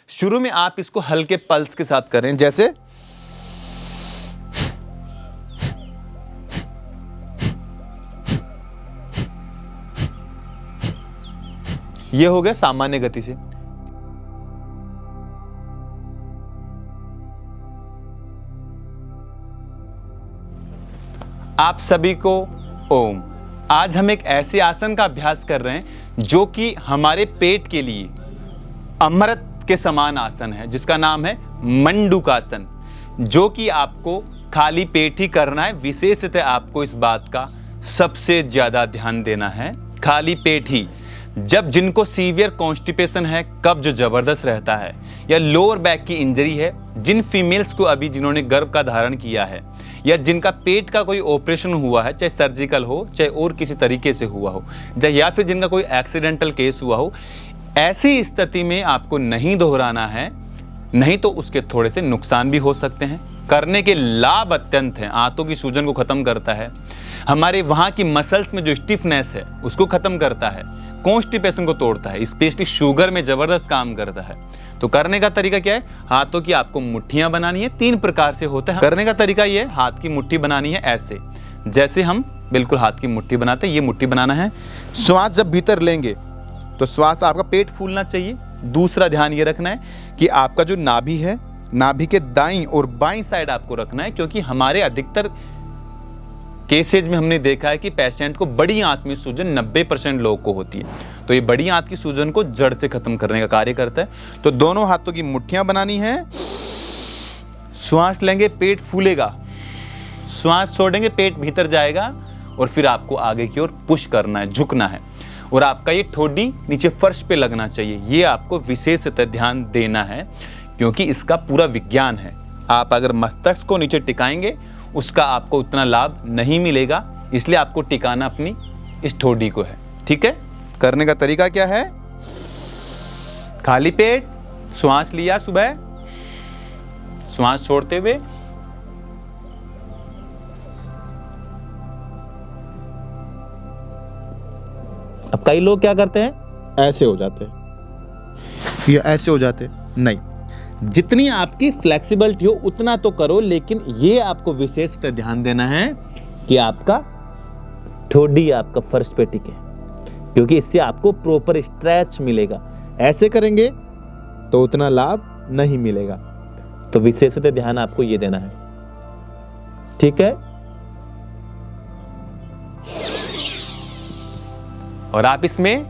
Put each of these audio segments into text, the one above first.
शुरू में आप इसको हल्के पल्स के साथ करें, जैसे ये हो गया सामान्य गति से। आप सभी को ओम। आज हम एक ऐसे आसन का अभ्यास कर रहे हैं जो कि हमारे पेट के लिए अमृत के समान आसन है, जिसका नाम है मंडूकासन, जो कि आपको खाली पेट ही करना है। विशेषतः आपको इस बात का सबसे ज्यादा ध्यान देना है, खाली पेट ही। जब जिनको सीवियर कॉन्स्टिपेशन है, कब्ज जबरदस्त रहता है, या लोअर बैक की इंजरी है, जिन फीमेल्स को अभी जिन्होंने गर्भ का धारण किया है, या जिनका पेट का कोई ऑपरेशन हुआ है, चाहे सर्जिकल हो चाहे और किसी तरीके से हुआ हो, या फिर जिनका कोई एक्सीडेंटल केस हुआ हो, ऐसी स्थिति में आपको नहीं दोहराना है, नहीं तो उसके थोड़े से नुकसान भी हो सकते हैं। करने के लाभ अत्यंत हैं। आंतों की सूजन को खत्म करता है, हमारे वहां की मसल्स में जो स्टिफनेस है उसको खत्म करता है, कॉन्स्टिपेशन को तोड़ता है, स्पेशली शुगर में जबरदस्त काम करता है। तो करने का तरीका क्या है? हाथों की आपको मुट्ठियां बनानी है। 3 प्रकार से होता है। करने का तरीका ये है, हाथ की मुट्ठी बनानी है ऐसे, जैसे हम बिल्कुल हाथ की मुट्ठी बनाते हैं, ये मुट्ठी बनाना है। श्वास जब भीतर लेंगे तो श्वास आपका पेट फूलना चाहिए। दूसरा ध्यान ये रखना है कि आपका जो नाभि है, नाभि के दाईं और बाईं साइड आपको रखना है, क्योंकि हमारे अधिकतर केसेज में हमने देखा है कि पेशेंट को बड़ी आंत में सूजन 90% लोगों को होती है। तो ये बड़ी आंत की सूजन को जड़ से खत्म करने का कार्य करता है। तो दोनों हाथों की मुट्ठियां बनानी है। श्वास लेंगे, पेट फूलेगा, श्वास छोड़ेंगे, पेट भीतर जाएगा, और फिर आपको आगे की ओर पुश करना है, झुकना है, और आपका ये ठोडी नीचे फर्श पे लगना चाहिए। ये आपको विशेषतः ध्यान देना है, क्योंकि इसका पूरा विज्ञान है। आप अगर मस्तिष्क को नीचे टिकाएंगे, उसका आपको उतना लाभ नहीं मिलेगा, इसलिए आपको टिकाना अपनी इस ठोडी को है। ठीक है? करने का तरीका क्या है? खाली पेट श्वास लिया, सुबह श्वास छोड़ते हुए अब कई लोग क्या करते हैं, ऐसे हो जाते हैं या ऐसे हो जाते नहीं। जितनी आपकी फ्लेक्सिबिलिटी हो उतना तो करो, लेकिन ये आपको विशेषतः ध्यान देना है कि आपका ठोडी आपका फर्श पे टिके, क्योंकि इससे आपको प्रॉपर स्ट्रेच मिलेगा। ऐसे करेंगे तो उतना लाभ नहीं मिलेगा। तो विशेषतः ध्यान आपको ये देना है। ठीक है? और आप इसमें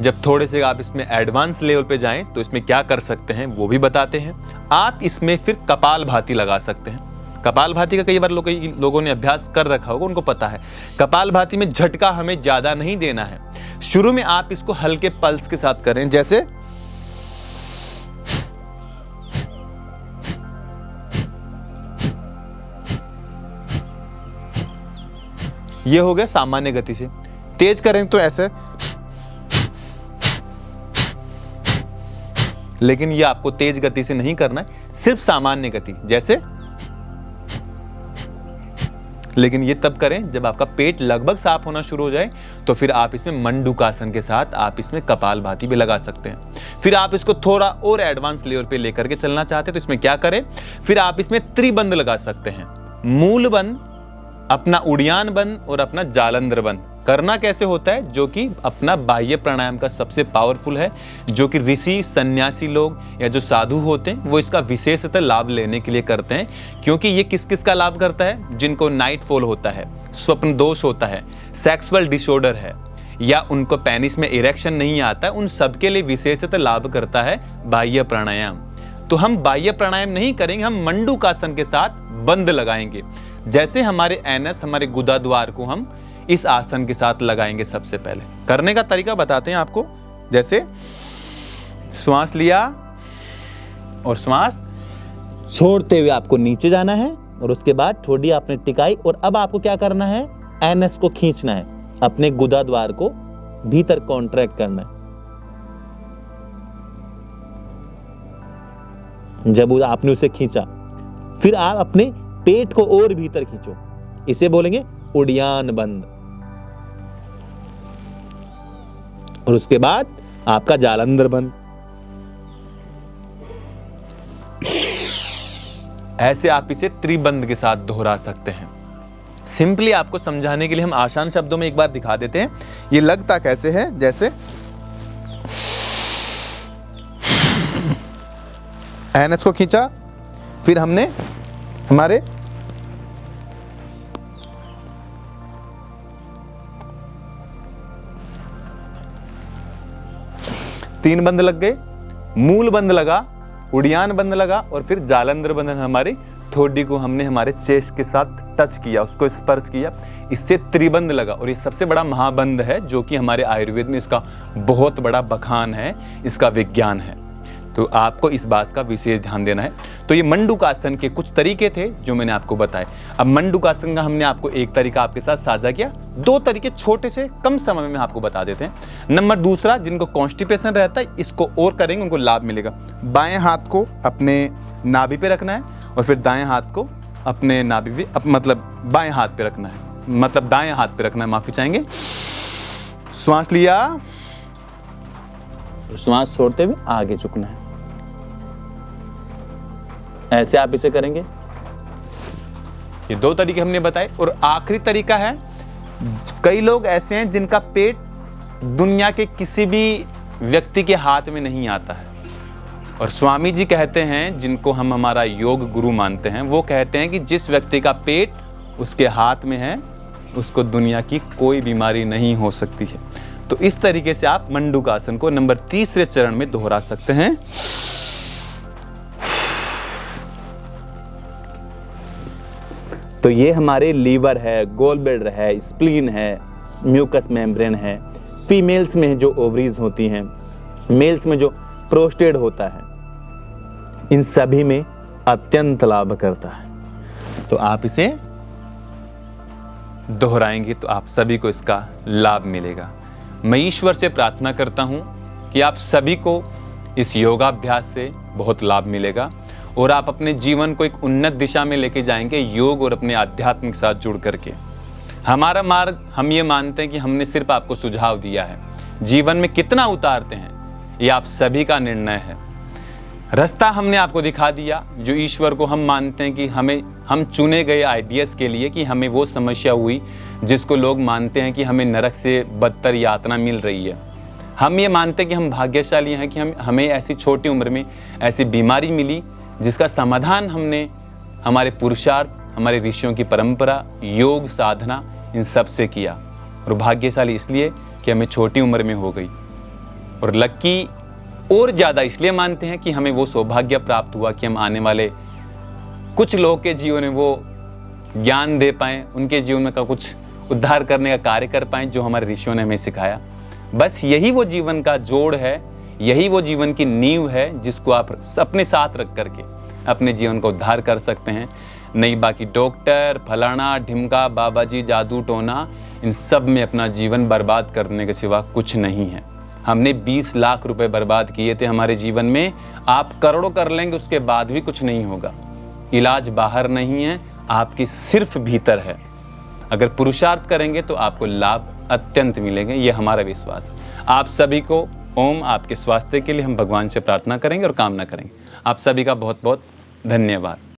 जब थोड़े से आप इसमें एडवांस लेवल पे जाएं तो इसमें क्या कर सकते हैं वो भी बताते हैं। आप इसमें फिर कपालभाति लगा सकते हैं। कपालभाति का कई बार लोगों ने अभ्यास कर रखा होगा, उनको पता है। कपालभाति में झटका हमें ज्यादा नहीं देना है। शुरू में आप इसको हल्के पल्स के साथ करें, जैसे ये हो गया सामान्य गति से। तेज करें तो ऐसे, लेकिन ये आपको तेज गति से नहीं करना है, सिर्फ सामान्य गति जैसे। लेकिन ये तब करें जब आपका पेट लगभग साफ होना शुरू हो जाए, तो फिर आप इसमें मंडूकासन के साथ आप इसमें कपालभाति भी लगा सकते हैं। फिर आप इसको थोड़ा और एडवांस लेवल पे लेकर के चलना चाहते हैं तो इसमें क्या करें, फिर आप इसमें त्रिबंध लगा सकते हैं। मूल बंध, अपना उड़ियान बंध और अपना जालंधर बंध। करना कैसे होता है? जो कि अपना बाह्य प्राणायाम का सबसे पावरफुल है, जो कि ऋषि सन्यासी लोग या जो साधु होते हैं वो इसका विशेषतः लाभ लेने के लिए करते हैं। क्योंकि ये किस किस का लाभ करता है? जिनको नाइट फॉल होता है, स्वप्न दोष होता है, सेक्सुअल डिसऑर्डर है, या उनको पेनिस में इरेक्शन नहीं आता है, उन सबके लिए विशेषतः लाभ करता है बाह्य प्राणायाम। तो हम बाह्य प्राणायाम नहीं करेंगे, हम मंडूकासन के साथ बंद लगाएंगे। जैसे हमारे एनस, हमारे गुदा द्वार को हम इस आसन के साथ लगाएंगे। सबसे पहले करने का तरीका बताते हैं आपको। जैसे श्वास लिया और श्वास छोड़ते हुए आपको नीचे जाना है, और उसके बाद ठोडी आपने टिकाई, और अब आपको क्या करना है? एनएस को खींचना है, अपने गुदा द्वार को भीतर कॉन्ट्रैक्ट करना है। जब आपने उसे खींचा, फिर आप अपने पेट को और भीतर खींचो, इसे बोलेंगे उड़ियान बंद। और उसके बाद आपका जालंधर बंद। ऐसे आप इसे त्रिबंध के साथ दोहरा सकते हैं। सिंपली आपको समझाने के लिए हम आसान शब्दों में एक बार दिखा देते हैं। ये लगता कैसे है, जैसे एनएस को खींचा, फिर हमने हमारे तीन बंद लग गए, मूल बंद लगा, उड़ियान बंद लगा और फिर जालंधर बंधन हमारी ठोडी को हमने हमारे चेस्ट के साथ टच किया, उसको स्पर्श किया, इससे त्रिबंध लगा। और ये सबसे बड़ा महाबंध है जो कि हमारे आयुर्वेद में इसका बहुत बड़ा बखान है, इसका विज्ञान है। तो आपको इस बात का विशेष ध्यान देना है। तो ये मंडूकासन के कुछ तरीके थे जो मैंने आपको बताए। अब मंडूकासन का हमने आपको एक तरीका आपके साथ साझा किया, दो तरीके छोटे से कम समय में आपको बता देते हैं। नंबर दूसरा, जिनको कॉन्स्टिपेशन रहता है इसको और करेंगे उनको लाभ मिलेगा। बाएं हाथ को अपने नाभि पे रखना है और फिर दाएं हाथ को अपने नाभि पे मतलब बाएं हाथ पे रखना है, मतलब दाएं हाथ पे रखना है, माफी चाहेंगे। श्वास लिया, श्वास छोड़ते हुए आगे झुकना है। ऐसे आप इसे करेंगे। ये दो तरीके हमने बताए। और आखिरी तरीका है, कई लोग ऐसे हैं जिनका पेट दुनिया के किसी भी व्यक्ति के हाथ में नहीं आता है, और स्वामी जी कहते हैं, जिनको हम हमारा योग गुरु मानते हैं, वो कहते हैं कि जिस व्यक्ति का पेट उसके हाथ में है उसको दुनिया की कोई बीमारी नहीं हो सकती है। तो इस तरीके से आप मंडूकासन को नंबर 3 चरण में दोहरा सकते हैं। तो ये हमारे लीवर है, गोल ब्लैडर है, स्प्लीन है, म्यूकस मेम्ब्रेन है, फीमेल्स में जो ओवरीज होती हैं, मेल्स में जो प्रोस्टेट होता है, इन सभी में अत्यंत लाभ करता है। तो आप इसे दोहराएंगे तो आप सभी को इसका लाभ मिलेगा। मैं ईश्वर से प्रार्थना करता हूं कि आप सभी को इस योगाभ्यास से बहुत लाभ मिलेगा और आप अपने जीवन को एक उन्नत दिशा में लेके जाएंगे योग और अपने आध्यात्म के साथ जुड़ करके। हमारा मार्ग, हम ये मानते हैं कि हमने सिर्फ आपको सुझाव दिया है, जीवन में कितना उतारते हैं ये आप सभी का निर्णय है। रास्ता हमने आपको दिखा दिया जो ईश्वर को हम मानते हैं कि हम चुने गए आइडियस के लिए, कि हमें वो समस्या हुई जिसको लोग मानते हैं कि हमें नरक से बदतर यातना मिल रही है। हम ये मानते हैं कि हम भाग्यशाली हैं कि हमें ऐसी छोटी उम्र में ऐसी बीमारी मिली जिसका समाधान हमने हमारे पुरुषार्थ, हमारे ऋषियों की परंपरा, योग साधना, इन सब से किया। और भाग्यशाली इसलिए कि हमें छोटी उम्र में हो गई, और लक्की और ज़्यादा इसलिए मानते हैं कि हमें वो सौभाग्य प्राप्त हुआ कि हम आने वाले कुछ लोगों के जीवन में वो ज्ञान दे पाएँ, उनके जीवन में का कुछ उद्धार करने का कार्य कर पाएँ जो हमारे ऋषियों ने हमें सिखाया। बस यही वो जीवन का जोड़ है, यही वो जीवन की नींव है जिसको आप अपने साथ रख करके अपने जीवन को उद्धार कर सकते हैं। नहीं बाकी डॉक्टर, फलाना ढिमका, बाबा जी, जादू टोना, इन सब में अपना जीवन बर्बाद करने के सिवा कुछ नहीं है। हमने 20 लाख रुपए बर्बाद किए थे हमारे जीवन में, आप करोड़ों कर लेंगे उसके बाद भी कुछ नहीं होगा। इलाज बाहर नहीं है, आपकी सिर्फ भीतर है। अगर पुरुषार्थ करेंगे तो आपको लाभ अत्यंत मिलेंगे, ये हमारा विश्वास है। आप सभी को ओम आपके स्वास्थ्य के लिए हम भगवान से प्रार्थना करेंगे और कामना करेंगे। आप सभी का बहुत बहुत धन्यवाद।